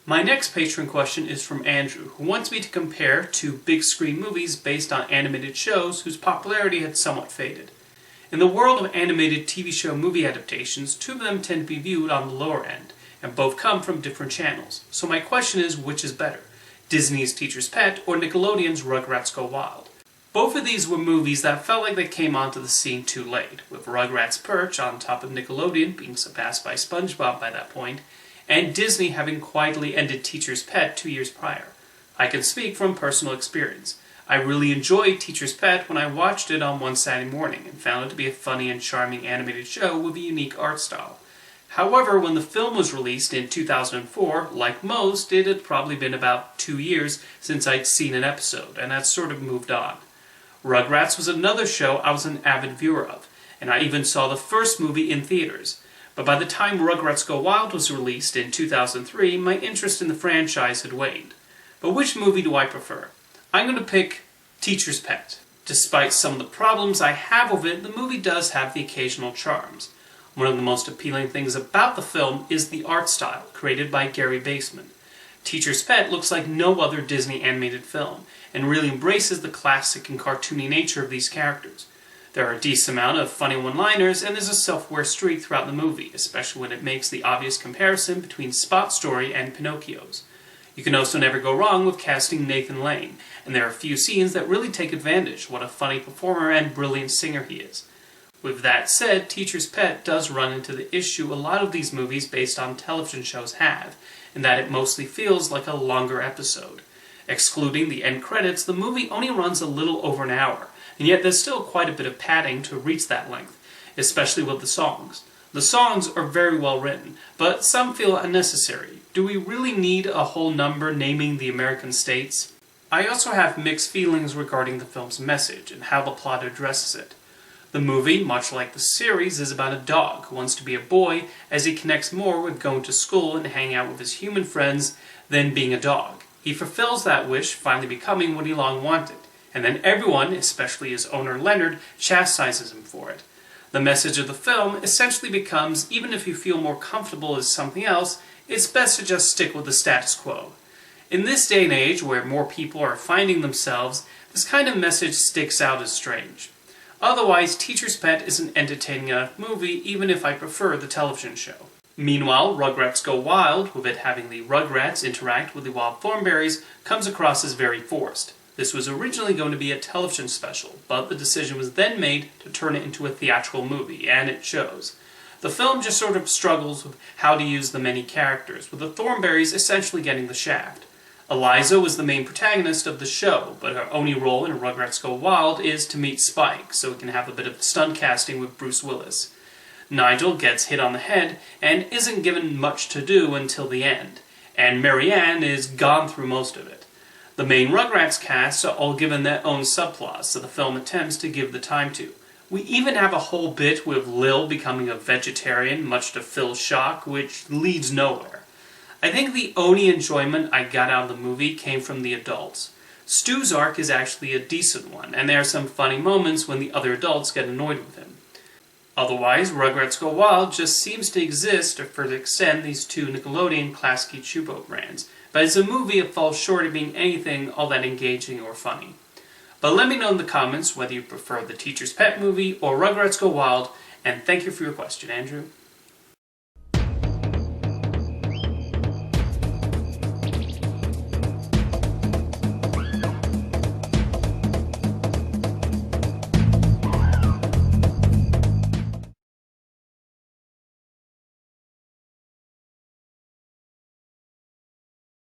My next patron question is from Andrew, who wants me to compare two big screen movies based on animated shows whose popularity had somewhat faded. In the world of animated TV show movie adaptations, two of them tend to be viewed on the lower end, and both come from different channels. So my question is, which is better? Disney's Teacher's Pet or Nickelodeon's Rugrats Go Wild? Both of these were movies that felt like they came onto the scene too late, with Rugrats' perch on top of Nickelodeon being surpassed by SpongeBob by that point, and Disney having quietly ended Teacher's Pet 2 years prior. I can speak from personal experience. I really enjoyed Teacher's Pet when I watched it on one Saturday morning and found it to be a funny and charming animated show with a unique art style. However, when the film was released in 2004, like most, it had probably been about 2 years since I'd seen an episode, and I'd sort of moved on. Rugrats was another show I was an avid viewer of, and I even saw the first movie in theaters. But by the time Rugrats Go Wild was released in 2003, my interest in the franchise had waned. But which movie do I prefer? I'm going to pick Teacher's Pet. Despite some of the problems I have with it, the movie does have the occasional charms. One of the most appealing things about the film is the art style, created by Gary Baseman. Teacher's Pet looks like no other Disney animated film, and really embraces the classic and cartoony nature of these characters. There are a decent amount of funny one-liners, and there's a self-aware streak throughout the movie, especially when it makes the obvious comparison between Spot's story and Pinocchio's. You can also never go wrong with casting Nathan Lane, and there are a few scenes that really take advantage of what a funny performer and brilliant singer he is. With that said, Teacher's Pet does run into the issue a lot of these movies based on television shows have, in that it mostly feels like a longer episode. Excluding the end credits, the movie only runs a little over an hour, and yet there's still quite a bit of padding to reach that length, especially with the songs. The songs are very well written, but some feel unnecessary. Do we really need a whole number naming the American states? I also have mixed feelings regarding the film's message and how the plot addresses it. The movie, much like the series, is about a dog who wants to be a boy as he connects more with going to school and hanging out with his human friends than being a dog. He fulfills that wish, finally becoming what he long wanted, and then everyone, especially his owner Leonard, chastises him for it. The message of the film essentially becomes, even if you feel more comfortable as something else, it's best to just stick with the status quo. In this day and age, where more people are finding themselves, this kind of message sticks out as strange. Otherwise, Teacher's Pet is an entertaining enough movie, even if I prefer the television show. Meanwhile, Rugrats Go Wild, with it having the Rugrats interact with the wild thornberries, comes across as very forced. This was originally going to be a television special, but the decision was then made to turn it into a theatrical movie, and it shows. The film just sort of struggles with how to use the many characters, with the thornberries essentially getting the shaft. Eliza was the main protagonist of the show, but her only role in Rugrats Go Wild is to meet Spike, so we can have a bit of stunt casting with Bruce Willis. Nigel gets hit on the head and isn't given much to do until the end, and Marianne is gone through most of it. The main Rugrats cast are all given their own subplots that the film attempts to give the time to. We even have a whole bit with Lil becoming a vegetarian, much to Phil's shock, which leads nowhere. I think the only enjoyment I got out of the movie came from the adults. Stu's arc is actually a decent one, and there are some funny moments when the other adults get annoyed with him. Otherwise, Rugrats Go Wild just seems to exist to further extend these two Nickelodeon classic Chupo brands, but as a movie it falls short of being anything all that engaging or funny. But let me know in the comments whether you prefer the Teacher's Pet movie or Rugrats Go Wild, and thank you for your question, Andrew.